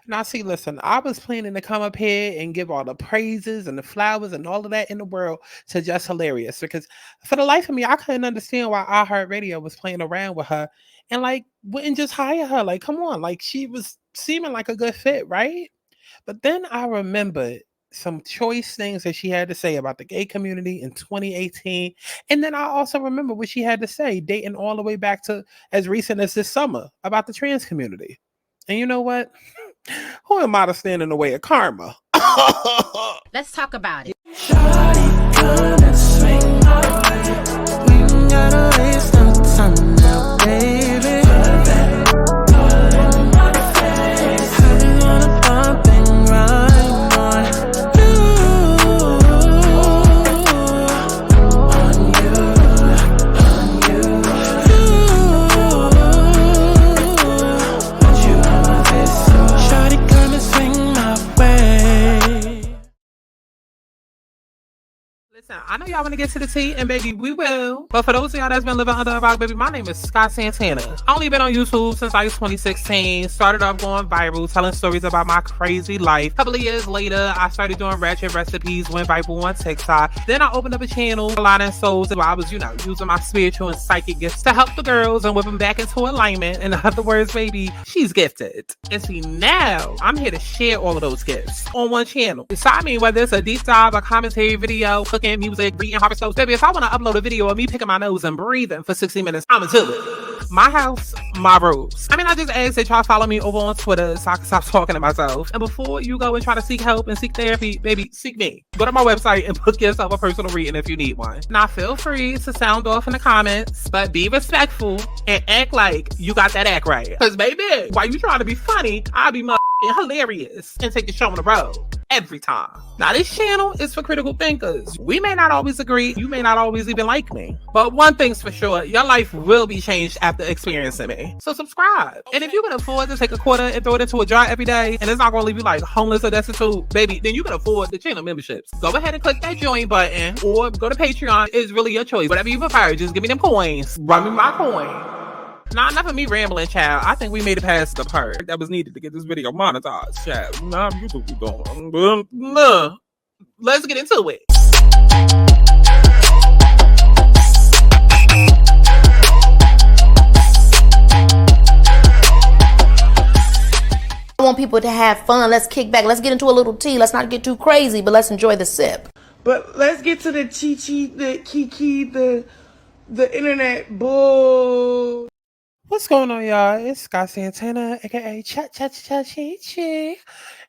Now, see, listen, I was planning to come up here and give all the praises and the flowers and all of that in the world to Jess Hilarious because for the life of me, I couldn't understand why iHeartRadio was playing around with her and like wouldn't just hire her. Like, come on, like she was seeming like a good fit, right? But then I remembered some choice things that she had to say about the gay community in 2018. And then I also remember what she had to say, dating all the way back to as recent as this summer about the trans community. And you know what? Who am I to stand in the way of karma? Let's talk about it. Shawty, come and swing my way. We ain't gotta waste no time now, baby. Put that all in my face. I just wanna bump and grind on you, on you, put you on my face. Shawty, come and swing my way. Listen, I know y'all want to get to the tea, and baby, we will. But for those of y'all that's been living under a rock, baby, my name is Santana. I only been on YouTube since like 2016. Started off going viral, telling stories about my crazy life. A couple of years later, I started doing ratchet recipes, went viral on TikTok. Then I opened up a channel, Aligning Souls, where I was, using my spiritual and psychic gifts to help the girls and whip them back into alignment. In other words, baby, she's gifted. And see, now I'm here to share all of those gifts on one channel. So I mean, whether it's a deep dive, a commentary video, cooking, music, reading horoscopes, baby, if I want to upload a video of me picking my nose and breathing for 60 minutes, I'ma do it. My house, my rules. I mean, I just ask that y'all follow me over on Twitter so I can stop talking to myself. And before you go and try to seek help and seek therapy, baby, seek me. Go to my website and book yourself a personal reading if you need one. Now, feel free to sound off in the comments, but be respectful and act like you got that act right. Because, baby, while you trying to be funny, I'll be hilarious and take the show on the road. Every time. Now, this channel is for critical thinkers. We may not always agree. You may not always even like me. But one thing's for sure, your life will be changed after experiencing me. So subscribe. And if you can afford to take a quarter and throw it into a jar every day, and it's not going to leave you like homeless or destitute, baby, then you can afford the channel memberships. Go ahead and click that join button or go to Patreon. It's really your choice. Whatever you prefer, just give me them coins. Run me my coin. Nah, enough of me rambling, child. I think we made it past the part that was needed to get this video monetized, child. Nah, you think we going. Let's get into it. I want people to have fun. Let's kick back. Let's get into a little tea. Let's not get too crazy, but let's enjoy the sip. But let's get to the chi-chi, the kiki, the internet bull. What's going on, y'all? It's Scott Santana, aka Chi-Chi.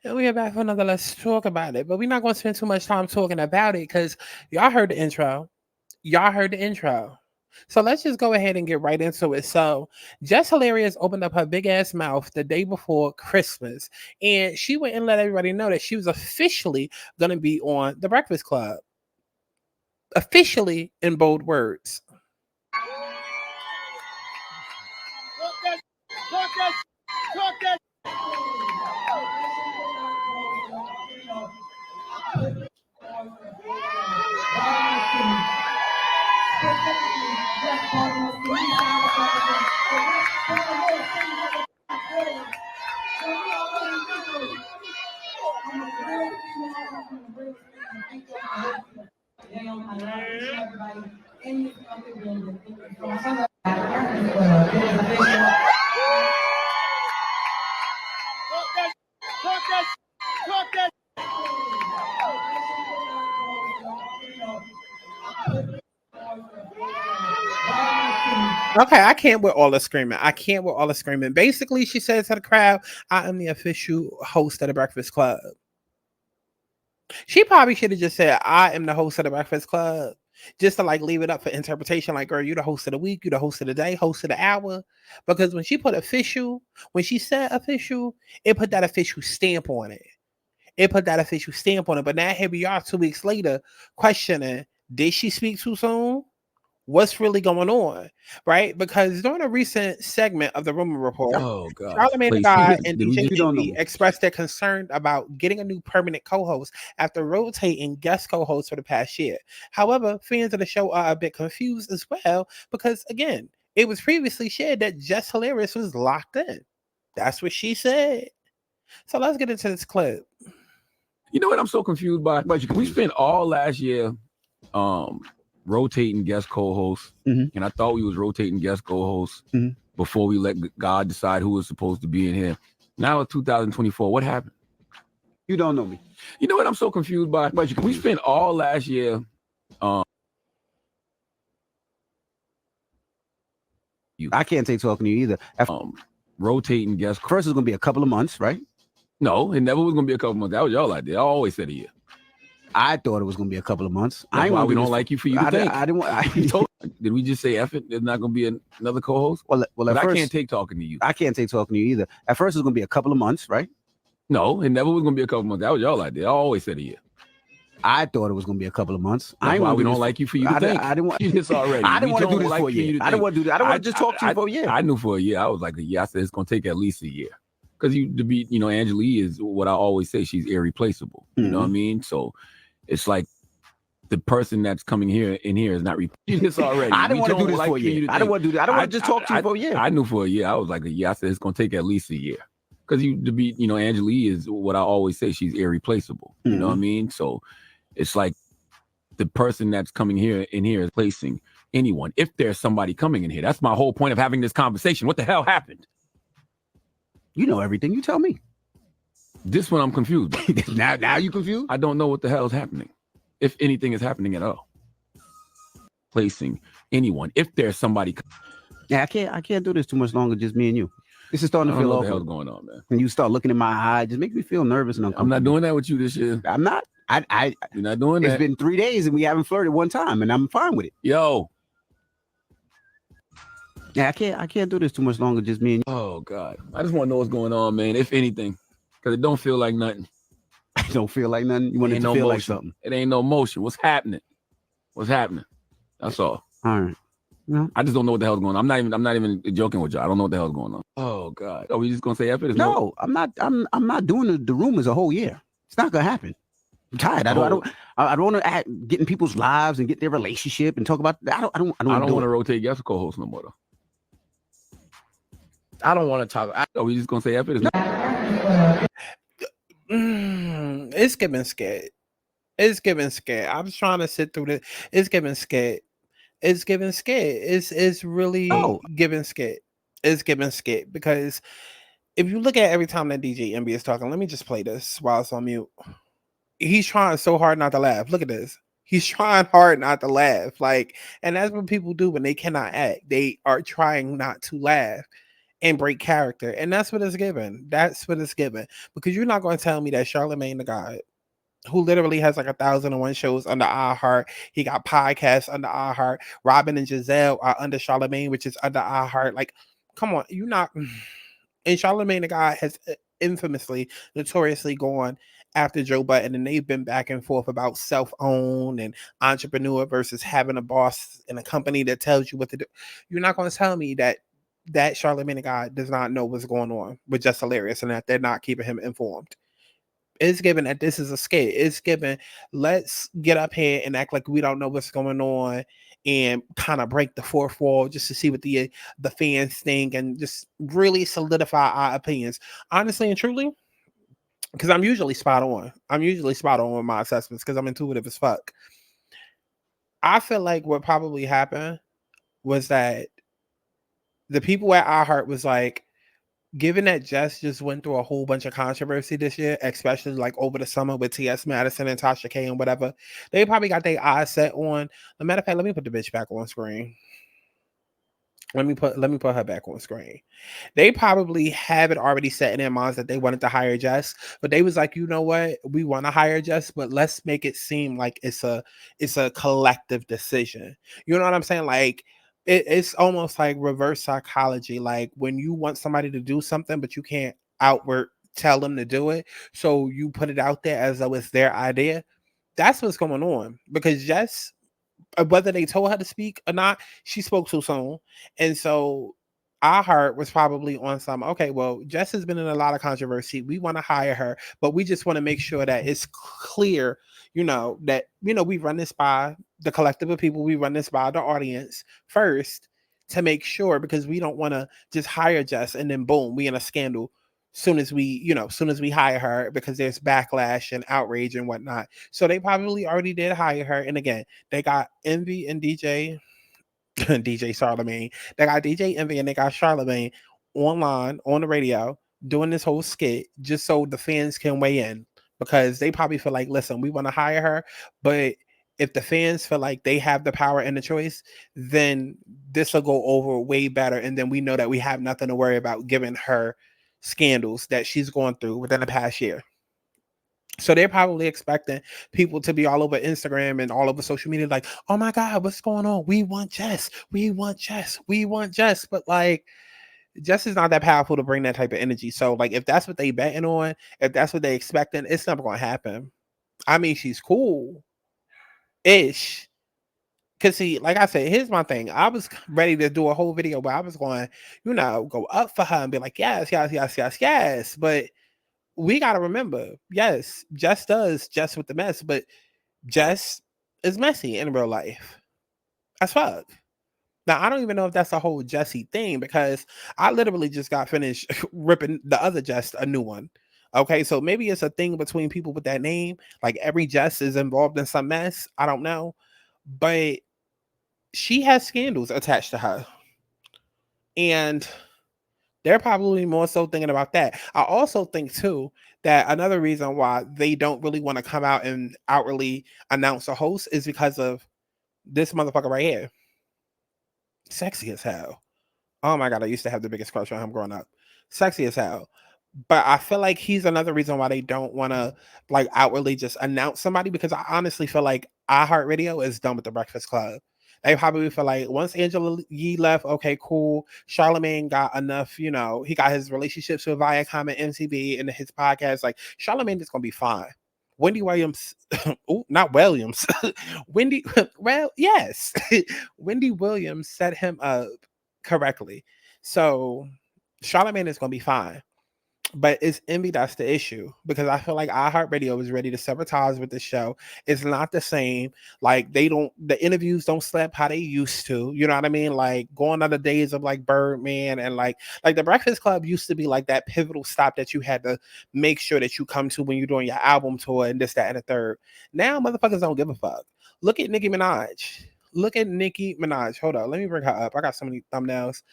And we are back for another Let's Talk About It. But we're not going to spend too much time talking about it because y'all heard the intro. So let's just go ahead and get right into it. So Jess Hilarious opened up her big ass mouth the day before Christmas, and she went and let everybody know that she was officially going to be on The Breakfast Club. Officially, in bold words. Okay, I can't with all the screaming. Basically, she said to the crowd, I am the official host of The Breakfast Club. She probably should have just said, I am the host of The Breakfast Club. Just to like leave it up for interpretation. Like, girl, you the host of the week, you the host of the day, host of the hour. Because when she put official, when she said official, it put that official stamp on it. But now here we are 2 weeks later questioning, did she speak too soon? What's really going on, right? Because during a recent segment of the Rumor Report, Charlamagne the God and DJ expressed their concern about getting a new permanent co-host after rotating guest co-hosts for the past year. However, fans of the show are a bit confused as well because, again, it was previously shared that Jess Hilarious was locked in. That's what she said. So let's get into this clip. You know what I'm so confused by? We spent all last year rotating guest co-hosts, and I thought we was rotating guest co-hosts before we let God decide who was supposed to be in here. Now it's 2024. What happened? You don't know me. You know what I'm so confused by? We spent all last year I can't take talking to you either. Rotating guest. First, it's going to be a couple of months, right? No, it never was going to be a couple months. That was y'all idea. I always said a year. I thought it was going to be a couple of months. That's why we don't like you for you to think. I didn't want. Did we just say F it? There's not going to be another co-host? Well, at I first, can't take talking to you. I can't take talking to you either. At first, it's going to be a couple of months, right? No, it never was going to be a couple months. That was y'all idea. I always said a year. I thought it was going to be a couple of months. That's why we don't like you for you to think. I didn't want this already. I didn't want to do this like for a year. I didn't want to do that. I don't want to just talk to you for a year. I knew for a year. I was like a year. I said it's going to take at least a year. Because Angela is what I always say. She's irreplaceable. You know what I mean? So it's like the person that's coming in here is not repeating this already. I didn't want to do this for a year. I didn't want to do that. I don't want to just talk to you for a year. I knew for a year. I was like a year. I said it's going to take at least a year. Because Angela is what I always say. She's irreplaceable. You know what I mean? So it's like the person that's coming in here is placing anyone. If there's somebody coming in here, that's my whole point of having this conversation. What the hell happened? You know everything. You tell me. This one I'm confused by. now you confused? I don't know what the hell is happening. If anything is happening at all. Placing anyone. If there's somebody. Yeah, I can't do this too much longer. Just me and you. This is starting to feel awkward. What the hell's going on, man? When you start looking in my eye, just make me feel nervous and uncomfortable. I'm not doing that with you this year. I'm not. You're not doing that. It's been 3 days and we haven't flirted one time, and I'm fine with it. Yo. Yeah, I can't do this too much longer. Just me and you. Oh God, I just want to know what's going on, man. If anything, because it don't feel like nothing. It don't feel like nothing. You want it to feel like something. It ain't no motion. What's happening? What's happening? That's all. All right. No. I just don't know what the hell's going on. I'm not even joking with y'all. I don't know what the hell's going on. Oh God. Are we just gonna say F it? No, I'm not. I'm not doing the rumors a whole year. It's not gonna happen. I'm tired. I don't want to get in people's lives and get their relationship and talk about. I don't want to rotate guest co-host no more though. I don't want to talk. Are we just gonna say F it? It's giving skit. It's giving skit. I was trying to sit through this. It's giving skit. It's giving skit. It's really giving skit. It's giving skit because if you look at every time that DJ MB is talking, let me just play this while it's on mute. He's trying so hard not to laugh. Look at this. He's trying hard not to laugh. And that's what people do when they cannot act. They are trying not to laugh and break character. And that's what it's given. That's what it's given. Because you're not going to tell me that Charlamagne the God, who literally has 1,001 shows under iHeart. He got podcasts under iHeart. Robin and Giselle are under Charlamagne, which is under iHeart. Come on, you're not. And Charlamagne the God has notoriously gone after Joe Budden, and they've been back and forth about self-owned and entrepreneur versus having a boss in a company that tells you what to do. You're not going to tell me that Charlamagne the God does not know what's going on with Jess Hilarious and that they're not keeping him informed. It's given that this is a skit. It's given, let's get up here and act like we don't know what's going on and kind of break the fourth wall just to see what the fans think and just really solidify our opinions. Honestly and truly, because I'm usually spot on. I'm usually spot on with my assessments because I'm intuitive as fuck. I feel like what probably happened was that the people at iHeart was like, given that Jess just went through a whole bunch of controversy this year, especially over the summer with T.S. Madison and Tasha K and whatever, they probably got their eyes set on. As a matter of fact, let me put the bitch back on screen. Let me put her back on screen. They probably have it already set in their minds that they wanted to hire Jess, but they was like, you know what? We want to hire Jess, but let's make it seem like it's a collective decision. You know what I'm saying? It's almost like reverse psychology. When you want somebody to do something, but you can't outward tell them to do it, so you put it out there as though it's their idea. That's what's going on. Because Jess, whether they told her to speak or not, she spoke too soon. And so iHeart was probably on some, okay, well, Jess has been in a lot of controversy. We want to hire her, but we just want to make sure that it's clear, that, we run this by the collective of people. We run this by the audience first to make sure, because we don't want to just hire Jess and then boom, we in a scandal soon as we hire her, because there's backlash and outrage and whatnot. So they probably already did hire her. And again, they got Envy and DJ DJ Charlamagne. They got DJ Envy and they got Charlamagne online on the radio doing this whole skit just so the fans can weigh in, because they probably feel like, listen, we want to hire her, but if the fans feel like they have the power and the choice, then this will go over way better. And then we know that we have nothing to worry about given her scandals that she's gone through within the past year. So they're probably expecting people to be all over Instagram and all over social media, like, oh my God, what's going on? We want Jess. We want Jess. We want Jess. But like, Jess is not that powerful to bring that type of energy. So like, if that's what they betting on, if that's what they expecting, it's never going to happen. I mean, she's cool ish. Cause see, like I said, here's my thing. I was ready to do a whole video where I was going, go up for her and be like, yes, yes, yes, yes, yes. But we got to remember, yes, Jess does Jess with the mess, but Jess is messy in real life as fuck. Now, I don't even know if that's a whole Jessie thing, because I literally just got finished ripping the other Jess a new one. Okay, so maybe it's a thing between people with that name. Like every Jess is involved in some mess. I don't know. But she has scandals attached to her. And they're probably more so thinking about that. I also think too that another reason why they don't really want to come out and outwardly announce a host is because of this motherfucker right here. Sexy as hell. Oh my God, I used to have the biggest crush on him growing up. Sexy as hell. But I feel like he's another reason why they don't want to like outwardly just announce somebody, because I honestly feel like iHeartRadio is done with the Breakfast Club. They probably feel like once Angela Yee left, okay, cool. Charlamagne got enough, he got his relationships with Viacom and MTV and his podcast. Like Charlamagne is gonna be fine. Wendy Williams, oh, not Williams. Wendy, well, yes. Wendy Williams set him up correctly. So Charlamagne is gonna be fine. But it's Envy that's the issue, because I feel like iHeartRadio is ready to sever ties with the show. It's not the same. Like the interviews don't slap how they used to. You know what I mean? Like going on the days of like Birdman and like the Breakfast Club used to be like that pivotal stop that you had to make sure that you come to when you're doing your album tour and this, that, and the third. Now motherfuckers don't give a fuck. Look at Nicki Minaj. Look at Nicki Minaj. Hold on, let me bring her up. I got so many thumbnails.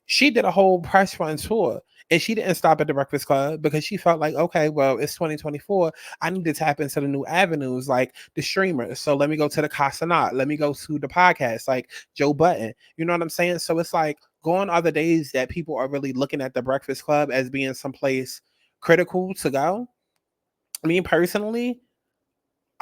She did a whole press run tour, and she didn't stop at the Breakfast Club because she felt like, okay, well, it's 2024. I need to tap into the new avenues, like the streamers. So let me go to the Casanat. Let me go to the podcast, like Joe Budden. You know what I'm saying? So it's like going other days that people are really looking at the Breakfast Club as being someplace critical to go. I mean, personally,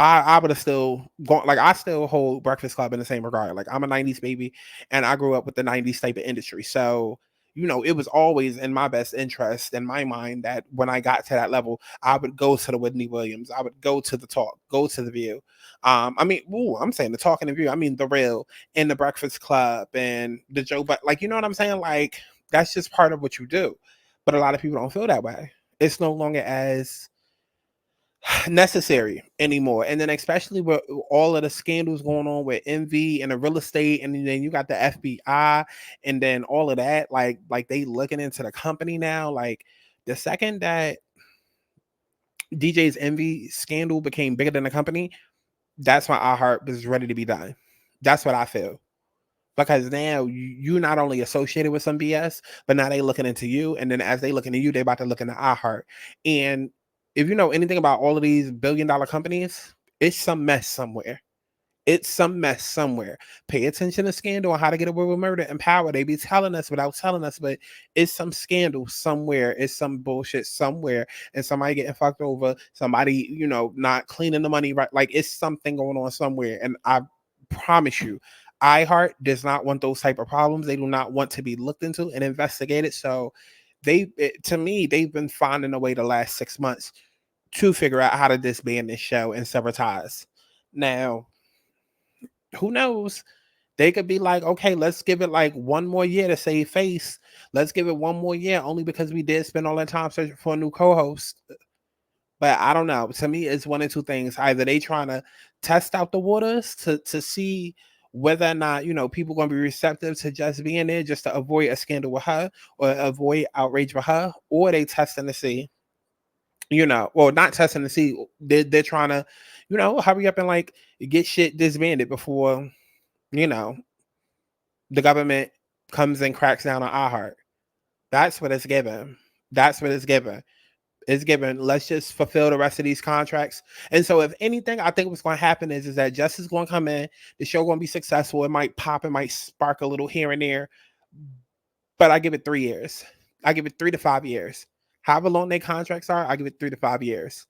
I would have still gone, like I still hold Breakfast Club in the same regard. Like I'm a 90s baby and I grew up with the 90s type of industry. So, it was always in my best interest in my mind that when I got to that level, I would go to the Whitney Williams. I would go to the Talk, go to the View. I'm saying the Talk and the View. I mean, the Real and the Breakfast Club and the Joe, but like, you know what I'm saying? Like that's just part of what you do. But a lot of people don't feel that way. It's no longer as necessary anymore. And then especially with all of the scandals going on with Envy and the real estate, and then you got the FBI and then all of that, like they looking into the company now. Like the second that DJ's Envy scandal became bigger than the company, that's when iHeart was ready to be done. That's what I feel. Because now you not only associated with some BS, but now they looking into you. And then as they look into you, they about to look into iHeart. And if you know anything about all of these billion-dollar companies, it's some mess somewhere. It's some mess somewhere. Pay attention to Scandal and How to Get Away with Murder and Power. They be telling us without telling us, but it's some scandal somewhere. It's some bullshit somewhere. And somebody getting fucked over. Somebody, not cleaning the money right. Like it's something going on somewhere. And I promise you, iHeart does not want those type of problems. They do not want to be looked into and investigated. So to me, they've been finding a way the last 6 months to figure out how to disband this show and sever ties. Now, who knows? They could be like, okay, let's give it like one more year to save face. Let's give it one more year only because we did spend all that time searching for a new co-host. But I don't know. To me, it's one of two things. Either they trying to test out the waters to see whether or not, you know, people going to be receptive to just being there just to avoid a scandal with her or avoid outrage with her, or they testing to see, you know, well, not testing to see, they're trying to, you know, hurry up and like get shit disbanded before, you know, the government comes and cracks down on iHeart. That's what it's given. That's what it's given. It's given. Let's just fulfill the rest of these contracts. And so, if anything, I think what's going to happen is that Jess is going to come in. The show going to be successful. It might pop. It might spark a little here and there. But I give it 3 years. I give it 3 to 5 years. However long their contracts are, I give it 3 to 5 years.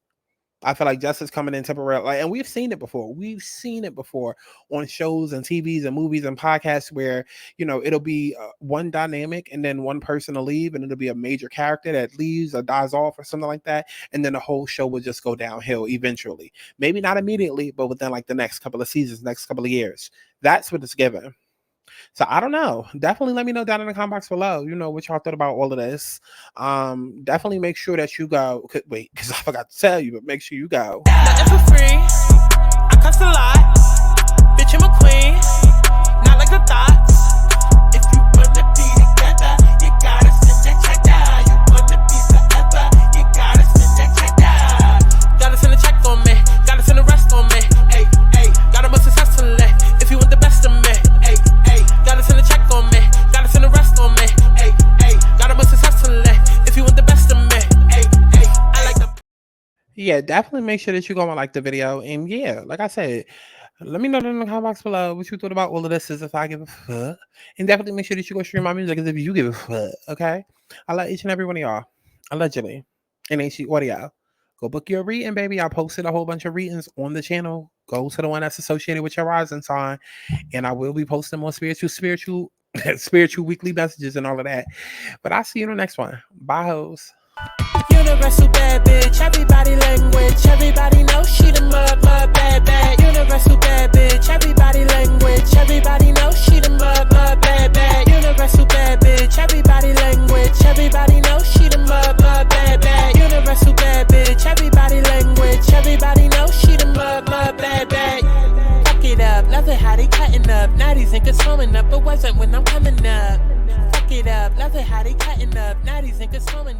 I feel like Jess is coming in temporarily. Like, and we've seen it before. We've seen it before on shows and TVs and movies and podcasts where, you know, it'll be one dynamic and then one person will leave and it'll be a major character that leaves or dies off or something like that. And then the whole show will just go downhill eventually. Maybe not immediately, but within like the next couple of seasons, next couple of years. That's what it's given. So I don't know. Definitely let me know down in the comment box below, you know, what y'all thought about all of this. Definitely make sure that you go. Wait, because I forgot to tell you, but make sure you go. Nothing for free. I cuss a lot. Bitch, I'm a queen. Not like the thoughts. If you wanna be together, you gotta send that check down. You wanna be forever, you gotta send that check down. Gotta send a check on me. Gotta send the rest on me. Hey, hey. Gotta move successfully. If you want the best of me. Hey, hey. Gotta send a check on me. Gotta send the rest on me. Hey, hey. Gotta move successfully. If you want the best of me. Hey, hey. I like the. Yeah, definitely make sure that you go and like the video. And yeah, like I said, let me know in the comment box below what you thought about all of this as if I give a fuck. And definitely make sure that you go stream my music as if you give a fuck, okay? I love each and every one of y'all. Allegedly. And HC Audio. Go book your reading, baby. I posted a whole bunch of readings on the channel. Go to the one that's associated with your rising sign. And I will be posting more spiritual weekly messages and all of that. But I'll see you in the next one. Bye, hoes. Universal bad bitch, everybody language. Everybody knows she the mud bad bad. Universal bad bitch, everybody language. Everybody knows she the mud bad bad. Universal bad bitch, everybody language. Everybody knows she the mud bad bad. Universal bad bitch, everybody language. Everybody knows she the mud bad bad. Fuck it up, love it how they cutting up. Now these niggas flowing up, it wasn't when I'm coming up. Fuck it up, love it how they cutting up. Now these niggas flowing up.